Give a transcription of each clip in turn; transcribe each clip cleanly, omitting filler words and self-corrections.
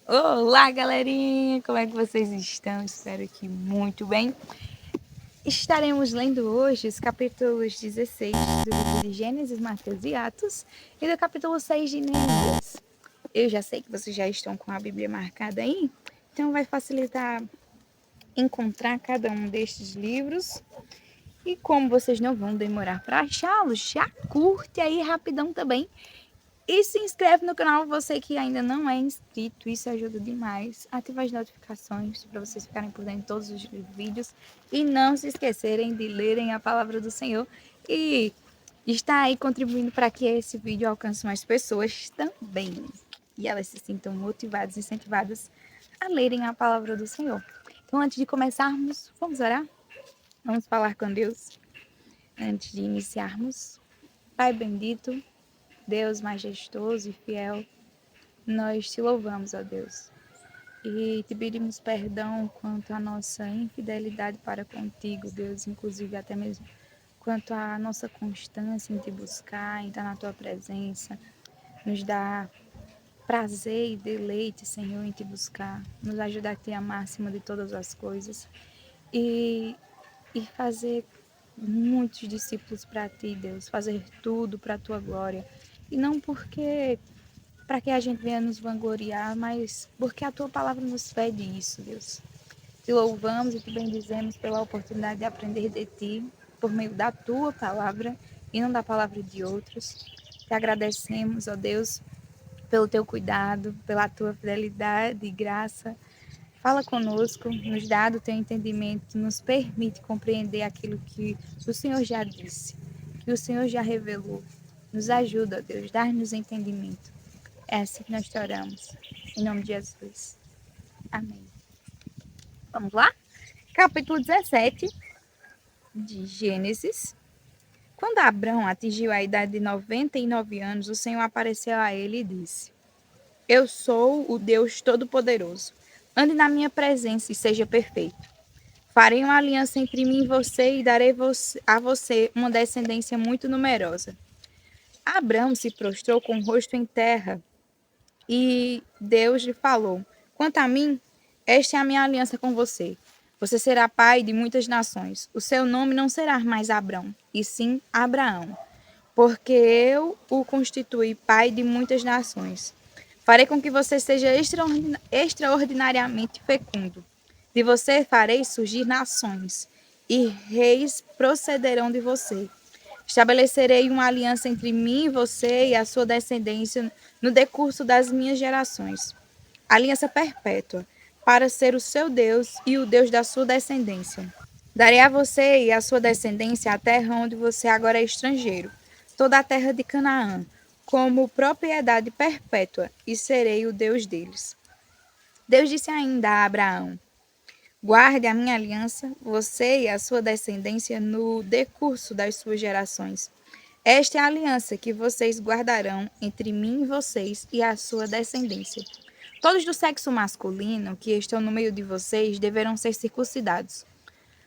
Olá, galerinha! Como é que vocês estão? Espero que muito bem. Estaremos lendo hoje os capítulos 16 do livro de Gênesis, Mateus e Atos e do capítulo 6 de Neemias. Eu já sei que vocês já estão com a Bíblia marcada aí, então vai facilitar encontrar cada um destes livros. E como vocês não vão demorar para achá-los, já curte aí rapidão também. E se inscreve no canal, você que ainda não é inscrito, isso ajuda demais. Ativa as notificações para vocês ficarem por dentro de todos os vídeos. E não se esquecerem de lerem a palavra do Senhor e estar aí contribuindo para que esse vídeo alcance mais pessoas também. E elas se sintam motivadas, incentivadas a lerem a palavra do Senhor. Então, antes de começarmos, vamos orar? Vamos falar com Deus antes de iniciarmos. Pai bendito, Deus majestoso e fiel, nós te louvamos, ó Deus, e te pedimos perdão quanto à nossa infidelidade para contigo, Deus, inclusive até mesmo quanto à nossa constância em te buscar, em estar na tua presença, nos dá prazer e deleite, Senhor, em te buscar, nos ajuda a te amar acima de todas as coisas e fazer muitos discípulos para ti, Deus, fazer tudo para a tua glória, e não porque para que a gente venha nos vangloriar, mas porque a tua palavra nos pede isso, Deus. Te louvamos e te bendizemos pela oportunidade de aprender de ti, por meio da tua palavra e não da palavra de outros. Te agradecemos, ó Deus, pelo teu cuidado, pela tua fidelidade e graça. Fala conosco, nos dá do teu entendimento, nos permite compreender aquilo que o Senhor já disse, que o Senhor já revelou. Nos ajuda, ó Deus, dá-nos entendimento. É assim que nós te oramos. Em nome de Jesus. Amém. Vamos lá? Capítulo 17 de Gênesis. Quando Abrão atingiu a idade de 99 anos, o Senhor apareceu a ele e disse: Eu sou o Deus Todo-Poderoso. Ande na minha presença e seja perfeito. Farei uma aliança entre mim e você e darei a você uma descendência muito numerosa. Abrão se prostrou com o rosto em terra e Deus lhe falou: Quanto a mim, esta é a minha aliança com você. Você será pai de muitas nações. O seu nome não será mais Abrão, e sim Abraão, porque eu o constituí pai de muitas nações. Farei com que você seja extraordinariamente fecundo. De você farei surgir nações, e reis procederão de você. Estabelecerei uma aliança entre mim e você e a sua descendência no decurso das minhas gerações. Aliança perpétua, para ser o seu Deus e o Deus da sua descendência. Darei a você e à sua descendência a terra onde você agora é estrangeiro, toda a terra de Canaã, como propriedade perpétua, e serei o Deus deles. Deus disse ainda a Abraão: Guarde a minha aliança, você e a sua descendência, no decurso das suas gerações. Esta é a aliança que vocês guardarão entre mim e vocês e a sua descendência. Todos do sexo masculino que estão no meio de vocês deverão ser circuncidados.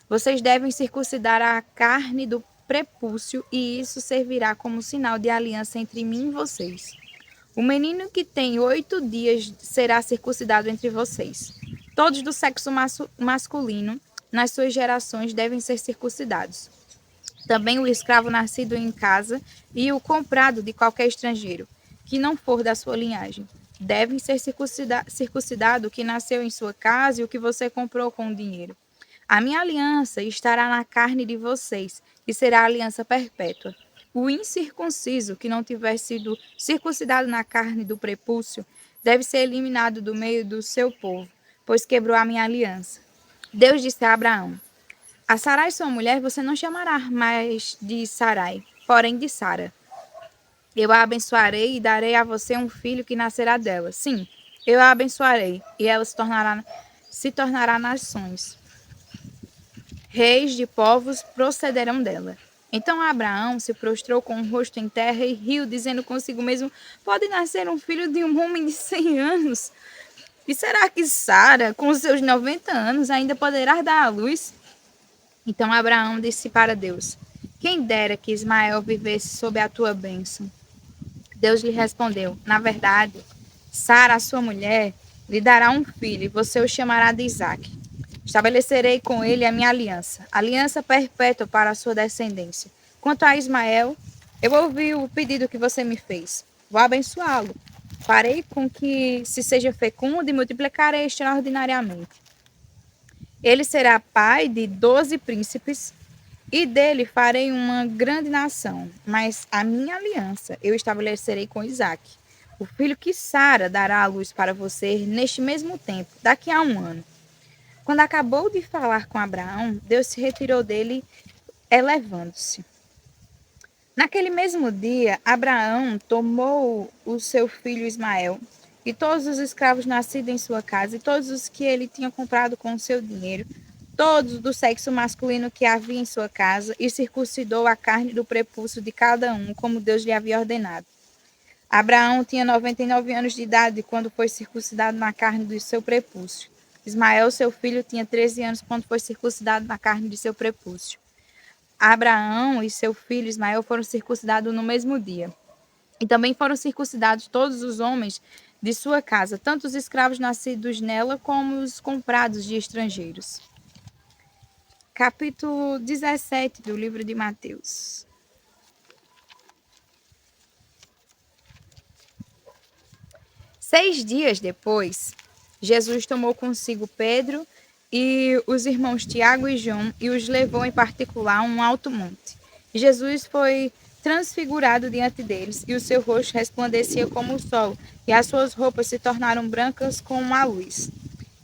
Vocês devem circuncidar a carne do prepúcio, e isso servirá como sinal de aliança entre mim e vocês. O menino que tem 8 dias será circuncidado entre vocês. Todos do sexo masculino, nas suas gerações, devem ser circuncidados. Também o escravo nascido em casa e o comprado de qualquer estrangeiro, que não for da sua linhagem. Devem ser circuncidado o que nasceu em sua casa e o que você comprou com o dinheiro. A minha aliança estará na carne de vocês, e será aliança perpétua. O incircunciso que não tiver sido circuncidado na carne do prepúcio deve ser eliminado do meio do seu povo, pois quebrou a minha aliança. Deus disse a Abraão: A Sarai, sua mulher, você não chamará mais de Sarai, porém de Sara. Eu a abençoarei e darei a você um filho que nascerá dela. Sim, eu a abençoarei, e ela se tornará nações. Reis de povos procederão dela. Então Abraão se prostrou com o rosto em terra e riu, dizendo consigo mesmo: Pode nascer um filho de um homem de 100 anos? E será que Sara, com seus 90 anos, ainda poderá dar à luz? Então Abraão disse para Deus: Quem dera que Ismael vivesse sob a tua bênção. Deus lhe respondeu: Na verdade, Sara, a sua mulher, lhe dará um filho, e você o chamará de Isaque. Estabelecerei com ele a minha aliança perpétua para a sua descendência. Quanto a Ismael, eu ouvi o pedido que você me fez. Vou abençoá-lo. Farei com que se seja fecundo e multiplicarei extraordinariamente. Ele será pai de 12 príncipes, e dele farei uma grande nação. Mas a minha aliança eu estabelecerei com Isaque, o filho que Sara dará à luz para você neste mesmo tempo, daqui a um ano. Quando acabou de falar com Abraão, Deus se retirou dele, elevando-se. Naquele mesmo dia, Abraão tomou o seu filho Ismael e todos os escravos nascidos em sua casa e todos os que ele tinha comprado com o seu dinheiro, todos do sexo masculino que havia em sua casa, e circuncidou a carne do prepúcio de cada um, como Deus lhe havia ordenado. Abraão tinha 99 anos de idade quando foi circuncidado na carne do seu prepúcio. Ismael, seu filho, tinha 13 anos quando foi circuncidado na carne de seu prepúcio. Abraão e seu filho Ismael foram circuncidados no mesmo dia. E também foram circuncidados todos os homens de sua casa, tanto os escravos nascidos nela como os comprados de estrangeiros. Capítulo 17 do livro de Mateus. Seis dias depois, Jesus tomou consigo Pedro e os irmãos Tiago e João e os levou em particular a um alto monte. Jesus foi transfigurado diante deles, e o seu rosto resplandecia como o sol, e as suas roupas se tornaram brancas como a luz.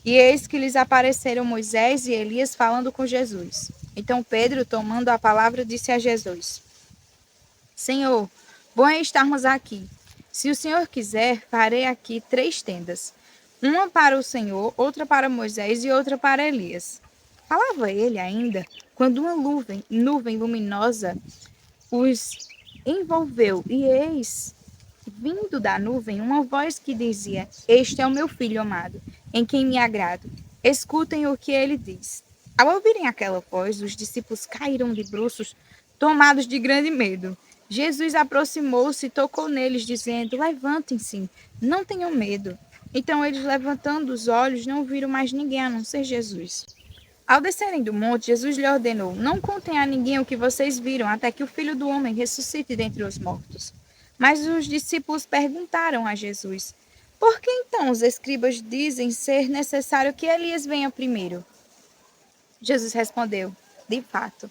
E eis que lhes apareceram Moisés e Elias falando com Jesus. Então Pedro, tomando a palavra, disse a Jesus: Senhor, bom é estarmos aqui. Se o Senhor quiser, farei aqui 3 tendas: uma para o Senhor, outra para Moisés e outra para Elias. Falava ele ainda, quando uma nuvem luminosa os envolveu, e eis, vindo da nuvem, uma voz que dizia: Este é o meu filho amado, em quem me agrado. Escutem o que ele diz. Ao ouvirem aquela voz, os discípulos caíram de bruços, tomados de grande medo. Jesus aproximou-se e tocou neles, dizendo: Levantem-se, não tenham medo. Então eles, levantando os olhos, não viram mais ninguém a não ser Jesus. Ao descerem do monte, Jesus lhe ordenou: Não contem a ninguém o que vocês viram, até que o Filho do Homem ressuscite dentre os mortos. Mas os discípulos perguntaram a Jesus: Por que então os escribas dizem ser necessário que Elias venha primeiro? Jesus respondeu: De fato,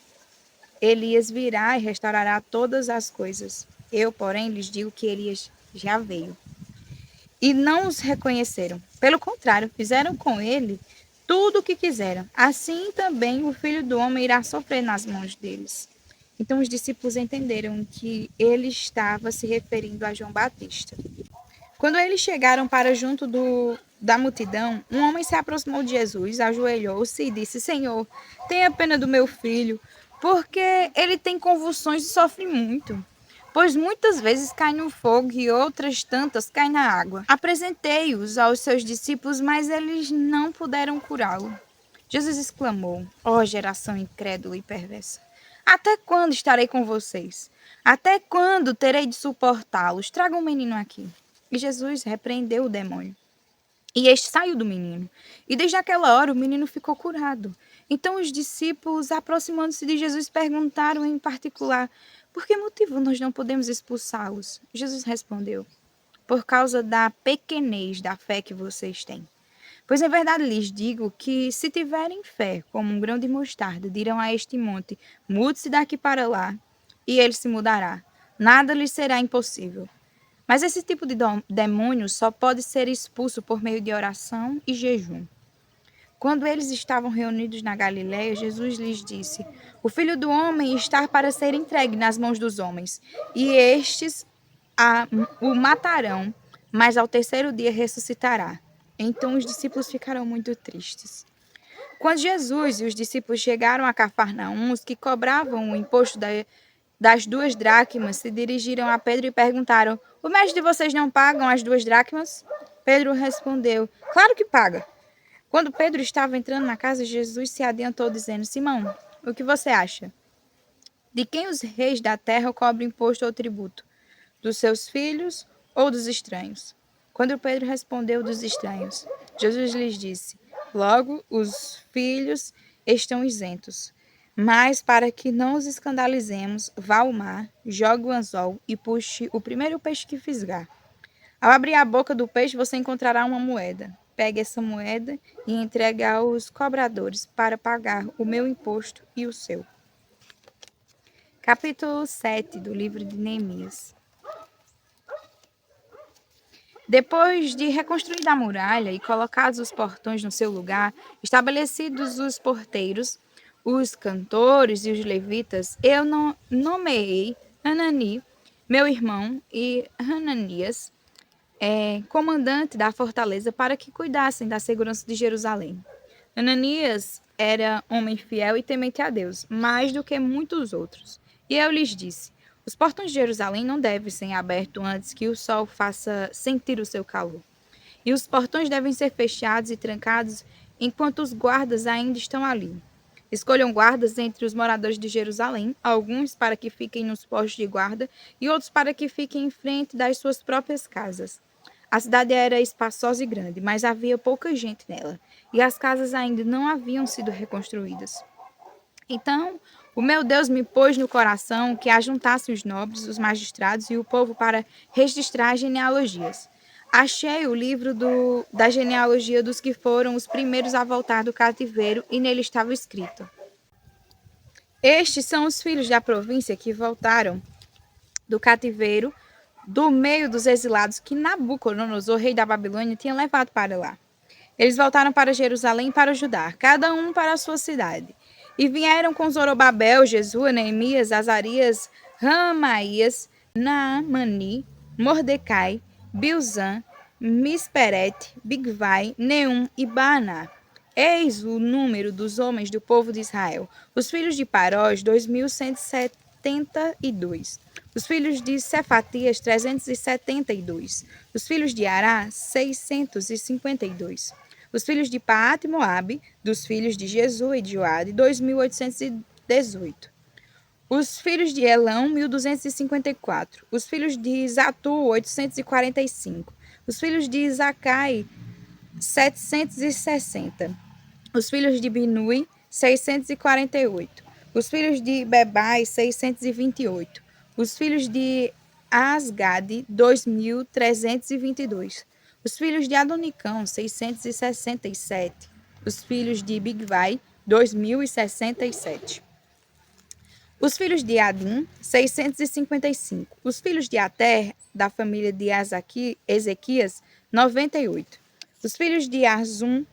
Elias virá e restaurará todas as coisas. Eu, porém, lhes digo que Elias já veio. E não os reconheceram. Pelo contrário, fizeram com ele tudo o que quiseram. Assim também o Filho do Homem irá sofrer nas mãos deles. Então os discípulos entenderam que ele estava se referindo a João Batista. Quando eles chegaram para junto da multidão, um homem se aproximou de Jesus, ajoelhou-se e disse: Senhor, tenha pena do meu filho, porque ele tem convulsões e sofre muito. Pois muitas vezes cai no fogo e outras tantas cai na água. Apresentei-os aos seus discípulos, mas eles não puderam curá-lo. Jesus exclamou: Ó geração incrédula e perversa, até quando estarei com vocês? Até quando terei de suportá-los? Traga um menino aqui. E Jesus repreendeu o demônio. E este saiu do menino. E desde aquela hora o menino ficou curado. Então os discípulos, aproximando-se de Jesus, perguntaram em particular: Por que motivo nós não podemos expulsá-los? Jesus respondeu: Por causa da pequenez da fé que vocês têm. Pois em verdade lhes digo que, se tiverem fé como um grão de mostarda, dirão a este monte: Mude-se daqui para lá, e ele se mudará. Nada lhes será impossível. Mas esse tipo de demônio só pode ser expulso por meio de oração e jejum. Quando eles estavam reunidos na Galiléia, Jesus lhes disse: O Filho do Homem está para ser entregue nas mãos dos homens, e estes o matarão, mas ao terceiro dia ressuscitará. Então os discípulos ficaram muito tristes. Quando Jesus e os discípulos chegaram a Cafarnaum, os que cobravam o imposto das 2 dracmas se dirigiram a Pedro e perguntaram: O mestre de vocês não pagam as 2 dracmas? Pedro respondeu: Claro que paga. Quando Pedro estava entrando na casa, Jesus se adiantou, dizendo: Simão, o que você acha? De quem os reis da terra cobram imposto ou tributo? Dos seus filhos ou dos estranhos? Quando Pedro respondeu dos estranhos, Jesus lhes disse: logo, os filhos estão isentos. Mas, para que não os escandalizemos, vá ao mar, jogue o anzol e puxe o primeiro peixe que fisgar. Ao abrir a boca do peixe, você encontrará uma moeda. Pegue essa moeda e entregue aos cobradores para pagar o meu imposto e o seu. Capítulo 7 do livro de Neemias. Depois de reconstruída a muralha e colocados os portões no seu lugar, estabelecidos os porteiros, os cantores e os levitas, eu nomeei Hanani, meu irmão, e Hananias, comandante da fortaleza, para que cuidassem da segurança de Jerusalém. Ananias era homem fiel e temente a Deus, mais do que muitos outros. E eu lhes disse: os portões de Jerusalém não devem ser abertos antes que o sol faça sentir o seu calor. E os portões devem ser fechados e trancados enquanto os guardas ainda estão ali. Escolham guardas entre os moradores de Jerusalém, alguns para que fiquem nos postos de guarda e outros para que fiquem em frente das suas próprias casas. A cidade era espaçosa e grande, mas havia pouca gente nela, e as casas ainda não haviam sido reconstruídas. Então, o meu Deus me pôs no coração que ajuntasse os nobres, os magistrados e o povo para registrar genealogias. Achei o livro da genealogia dos que foram os primeiros a voltar do cativeiro e nele estava escrito: estes são os filhos da província que voltaram do cativeiro, do meio dos exilados que Nabucodonosor, rei da Babilônia, tinha levado para lá. Eles voltaram para Jerusalém e para Judá, cada um para a sua cidade. E vieram com Zorobabel, Jesua, Neemias, Azarias, Ramaías, Naamani, Mordecai, Bilzan, Misperete, Bigvai, Neum e Baaná. Eis o número dos homens do povo de Israel. Os filhos de Parós, 2.172. Os filhos de Cefatias, 372. Os filhos de Ará, 652. Os filhos de Paate e Moabe, dos filhos de Jesua e de Joade, 2.818. Os filhos de Elão, 1.254. Os filhos de Zatu, 845. Os filhos de Zacai, 760. Os filhos de Binui, 648. Os filhos de Bebai, 628. Os filhos de Asgade, 2.322. Os filhos de Adonicão, 667. Os filhos de Bigvai, 2.067. Os filhos de Adim, 655. Os filhos de Ater, da família de Ezequias, 98. Os filhos de Arzum,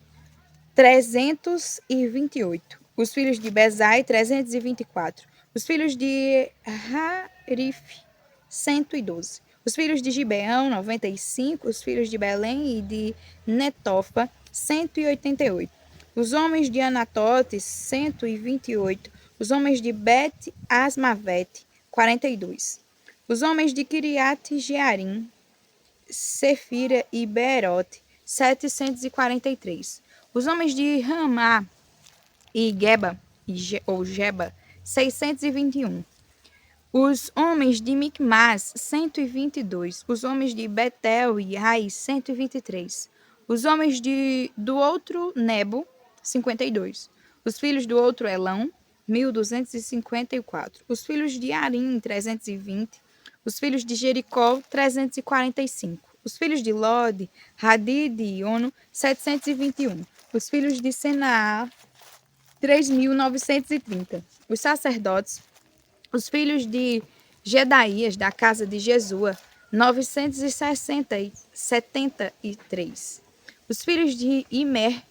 328. Os filhos de Bezai, 324. Os filhos de Harif, 112. Os filhos de Gibeão, 95. Os filhos de Belém e de Netofa, 188. Os homens de Anatote, 128. Os homens de Bet-Asmavete, 42. Os homens de Kiriat Jearim, Sefira e Beerote, 743. Os homens de Ramá e Geba, ou Geba, 621. Os homens de Micmas, 122. Os homens de Betel e Ai, 123. Os homens do outro Nebo, 52. Os filhos do outro Elão, 1.254. Os filhos de Arim, 320. Os filhos de Jericó, 345. Os filhos de Lode, Hadid e Ono, 721. Os filhos de Senaá, 3.930. Os sacerdotes, os filhos de Gedaías, da casa de Jesua, 973. Os filhos de Imer,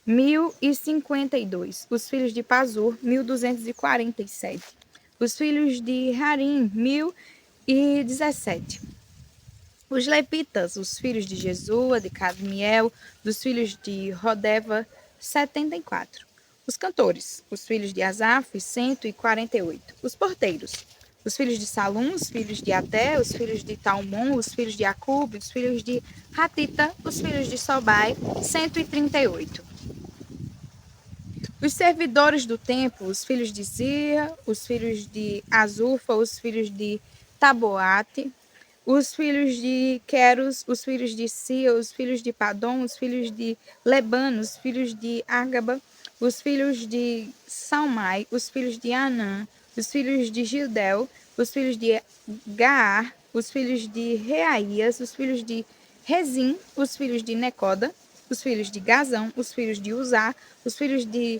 1.052. Os filhos de Pazur, 1.247. Os filhos de Harim, 1.017. Os levitas, os filhos de Jesua, de Cadmiel, dos filhos de Rodeva, 74. Os cantores, os filhos de Asaf, 148. Os porteiros, os filhos de Salum, os filhos de Até, os filhos de Talmon, os filhos de Acube, os filhos de Hatita, os filhos de Sobai, 138. Os servidores do templo, os filhos de Zia, os filhos de Azufa, os filhos de Taboate, os filhos de Queros, os filhos de Sia, os filhos de Padom, os filhos de Lebano, os filhos de Ágaba, os filhos de Salmai, os filhos de Anã, os filhos de Gildel, os filhos de Gaar, os filhos de Reaías, os filhos de Rezim, os filhos de Necoda, os filhos de Gazão, os filhos de Uzá, os filhos de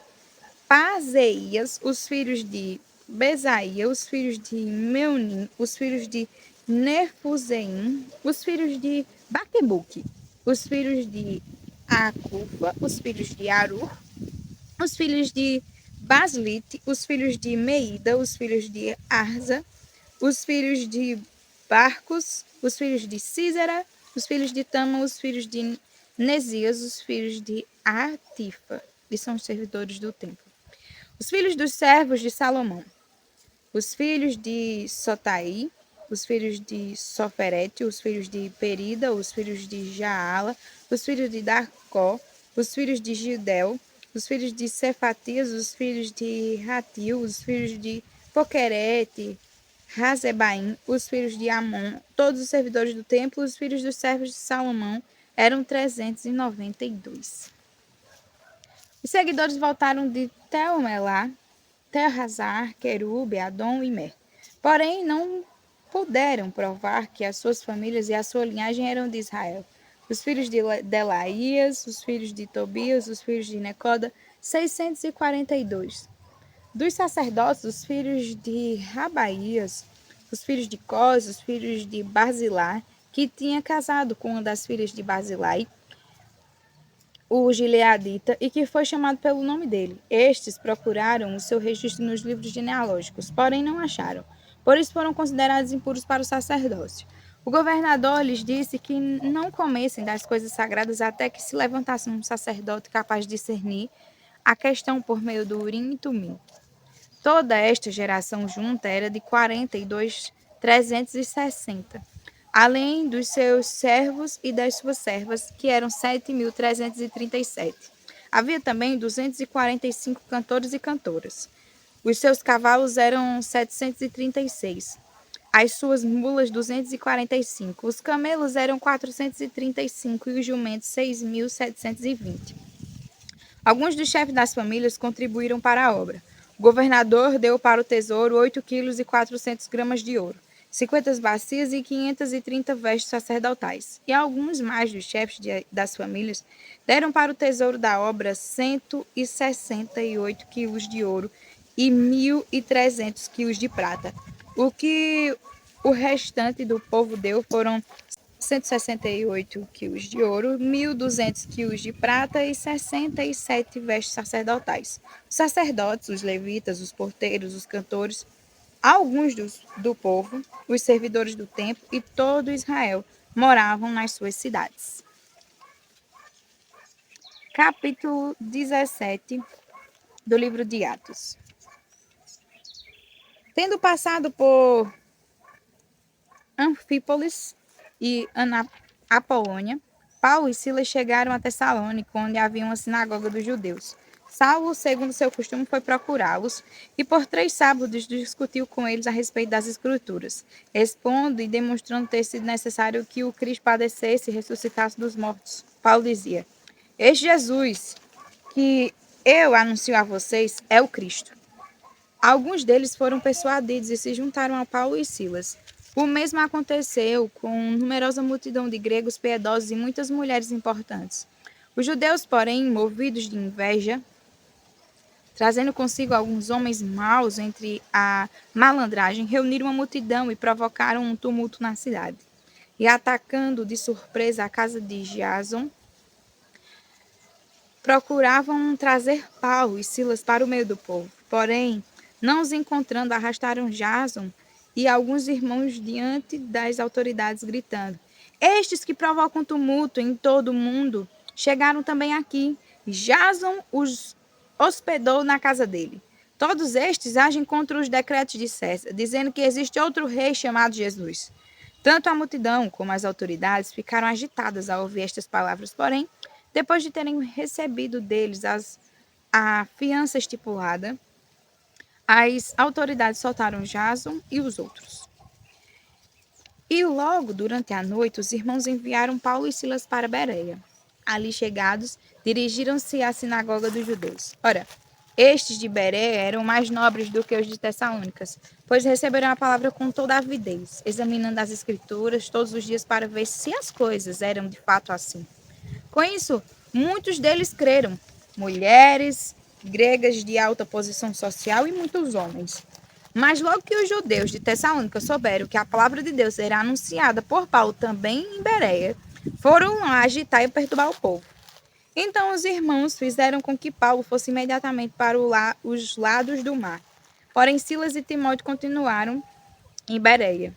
Pazeias, os filhos de Besaía, os filhos de Meunim, os filhos de Nefuzeim, os filhos de Baquebuque, os filhos de Acufa, os filhos de Arur, os filhos de Baslite, os filhos de Meida, os filhos de Arza, os filhos de Barcos, os filhos de Císera, os filhos de Tama, os filhos de Nesias, os filhos de Atifa, que são os servidores do templo. Os filhos dos servos de Salomão, os filhos de Sotai, os filhos de Soferete, os filhos de Perida, os filhos de Jaala, os filhos de Darcó, os filhos de Gildel, os filhos de Cefatias, os filhos de Ratil, os filhos de Poquerete, Razebaim, os filhos de Amon, todos os servidores do templo, os filhos dos servos de Salomão, eram 392. Os seguidores voltaram de Tel-Melá, Tel-Hazar, Querube, Adom e Mer. Porém, não puderam provar que as suas famílias e a sua linhagem eram de Israel. Os filhos de Delaías, os filhos de Tobias, os filhos de Necoda, 642. Dos sacerdotes, os filhos de Rabaías, os filhos de Cós, os filhos de Barzilai, que tinha casado com uma das filhas de Barzilai, o gileadita, e que foi chamado pelo nome dele. Estes procuraram o seu registro nos livros genealógicos, porém não acharam. Por isso foram considerados impuros para o sacerdócio. O governador lhes disse que não comessem das coisas sagradas até que se levantasse um sacerdote capaz de discernir a questão por meio do Urim e Tumim. Toda esta geração junta era de 42.360. Além dos seus servos e das suas servas, que eram 7.337. Havia também 245 cantores e cantoras. Os seus cavalos eram 736. As suas mulas, 245. Os camelos eram 435 e os jumentos, 6.720. Alguns dos chefes das famílias contribuíram para a obra. O governador deu para o tesouro 8 quilos e 400 gramas de ouro, 50 bacias e 530 vestes sacerdotais. E alguns mais dos chefes das famílias deram para o tesouro da obra 168 quilos de ouro e 1.300 quilos de prata. O que o restante do povo deu foram 168 quilos de ouro, 1.200 quilos de prata e 67 vestes sacerdotais. Os sacerdotes, os levitas, os porteiros, os cantores, alguns do povo, os servidores do templo e todo Israel moravam nas suas cidades. Capítulo 17 do livro de Atos. Tendo passado por Anfípolis e Apolônia, Paulo e Silas chegaram a Tessalônica, onde havia uma sinagoga dos judeus. Saulo, segundo seu costume, foi procurá-los e por 3 sábados discutiu com eles a respeito das Escrituras, expondo e demonstrando ter sido necessário que o Cristo padecesse e ressuscitasse dos mortos. Paulo dizia: Este Jesus, que eu anuncio a vocês, é o Cristo. Alguns deles foram persuadidos e se juntaram a Paulo e Silas. O mesmo aconteceu com numerosa multidão de gregos piedosos e muitas mulheres importantes. Os judeus, porém, movidos de inveja, trazendo consigo alguns homens maus entre a malandragem, reuniram uma multidão e provocaram um tumulto na cidade. E atacando de surpresa a casa de Jason, procuravam trazer Paulo e Silas para o meio do povo. Porém, não os encontrando, arrastaram Jason e alguns irmãos diante das autoridades, gritando: Estes que provocam tumulto em todo o mundo chegaram também aqui. Jason os hospedou na casa dele. Todos estes agem contra os decretos de César, dizendo que existe outro rei chamado Jesus. Tanto a multidão como as autoridades ficaram agitadas ao ouvir estas palavras, porém, depois de terem recebido deles a fiança estipulada, as autoridades soltaram Jason e os outros. E logo durante a noite, os irmãos enviaram Paulo e Silas para Bereia. Ali chegados, dirigiram-se à sinagoga dos judeus. Ora, estes de Bereia eram mais nobres do que os de Tessalônicas, pois receberam a palavra com toda a avidez, examinando as escrituras todos os dias para ver se as coisas eram de fato assim. Com isso, muitos deles creram, mulheres, gregas de alta posição social e muitos homens. Mas logo que os judeus de Tessalônica souberam que a palavra de Deus era anunciada por Paulo também em Bereia, foram lá agitar e perturbar o povo. Então os irmãos fizeram com que Paulo fosse imediatamente para os lados do mar. Porém, Silas e Timóteo continuaram em Bereia.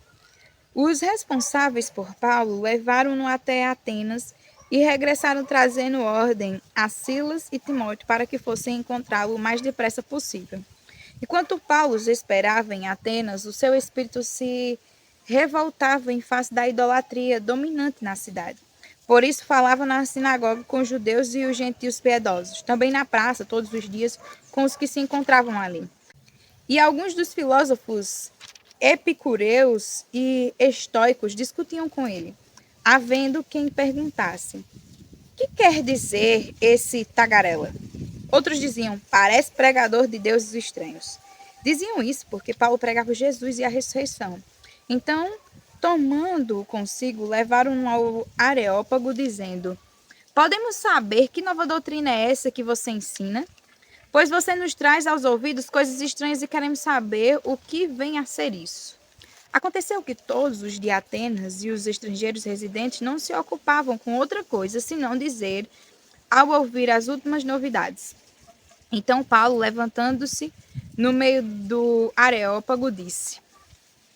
Os responsáveis por Paulo levaram-no até Atenas e regressaram trazendo ordem a Silas e Timóteo para que fossem encontrá-lo o mais depressa possível. Enquanto Paulo os esperava em Atenas, o seu espírito se revoltava em face da idolatria dominante na cidade. Por isso falava na sinagoga com os judeus e os gentios piedosos, também na praça todos os dias com os que se encontravam ali. E alguns dos filósofos epicureus e estoicos discutiam com ele, havendo quem perguntasse: que quer dizer esse tagarela? Outros diziam: parece pregador de deuses estranhos. Diziam isso porque Paulo pregava Jesus e a ressurreição. Então, tomando-o consigo, levaram-no ao Areópago, dizendo: podemos saber que nova doutrina é essa que você ensina? Pois você nos traz aos ouvidos coisas estranhas e queremos saber o que vem a ser isso. Aconteceu que todos os de Atenas e os estrangeiros residentes não se ocupavam com outra coisa senão dizer, ao ouvir as últimas novidades. Então Paulo, levantando-se no meio do Areópago, disse: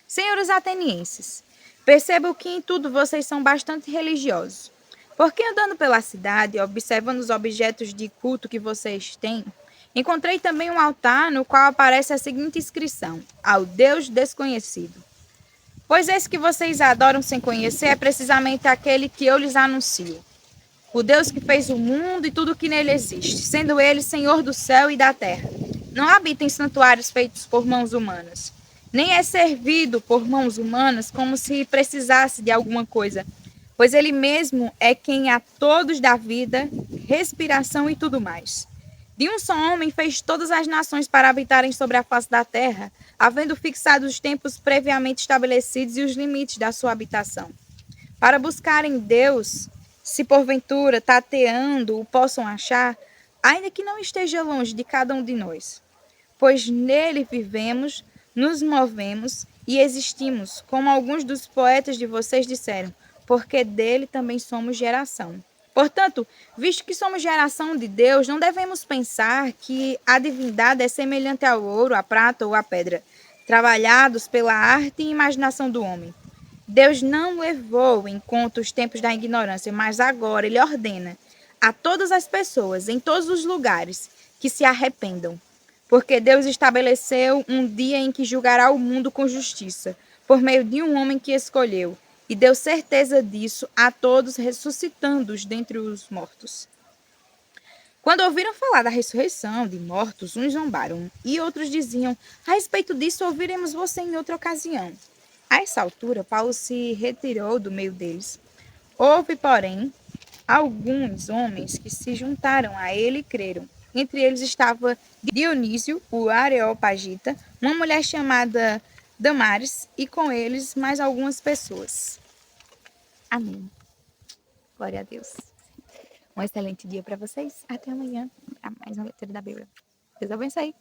senhores atenienses, percebo que em tudo vocês são bastante religiosos. Porque andando pela cidade, observando os objetos de culto que vocês têm, encontrei também um altar no qual aparece a seguinte inscrição: ao Deus desconhecido. Pois esse que vocês adoram sem conhecer é precisamente aquele que eu lhes anuncio. O Deus que fez o mundo e tudo o que nele existe, sendo ele Senhor do céu e da terra. Não habita em santuários feitos por mãos humanas, nem é servido por mãos humanas como se precisasse de alguma coisa, pois ele mesmo é quem a todos dá vida, respiração e tudo mais. De um só homem fez todas as nações para habitarem sobre a face da terra, havendo fixado os tempos previamente estabelecidos e os limites da sua habitação. Para buscarem Deus, se porventura, tateando, o possam achar, ainda que não esteja longe de cada um de nós. Pois nele vivemos, nos movemos e existimos, como alguns dos poetas de vocês disseram, porque dele também somos geração. Portanto, visto que somos geração de Deus, não devemos pensar que a divindade é semelhante ao ouro, à prata ou à pedra, trabalhados pela arte e imaginação do homem. Deus não levou em conta os tempos da ignorância, mas agora ele ordena a todas as pessoas, em todos os lugares, que se arrependam. Porque Deus estabeleceu um dia em que julgará o mundo com justiça, por meio de um homem que escolheu, e deu certeza disso a todos, ressuscitando-os dentre os mortos. Quando ouviram falar da ressurreição de mortos, uns zombaram, e outros diziam: a respeito disso ouviremos você em outra ocasião. A essa altura, Paulo se retirou do meio deles. Houve, porém, alguns homens que se juntaram a ele e creram. Entre eles estava Dionísio, o Areopagita, uma mulher chamada Damares, e com eles mais algumas pessoas. Amém. Glória a Deus. Um excelente dia para vocês. Até amanhã para mais uma leitura da Bíblia. Deus abençoe.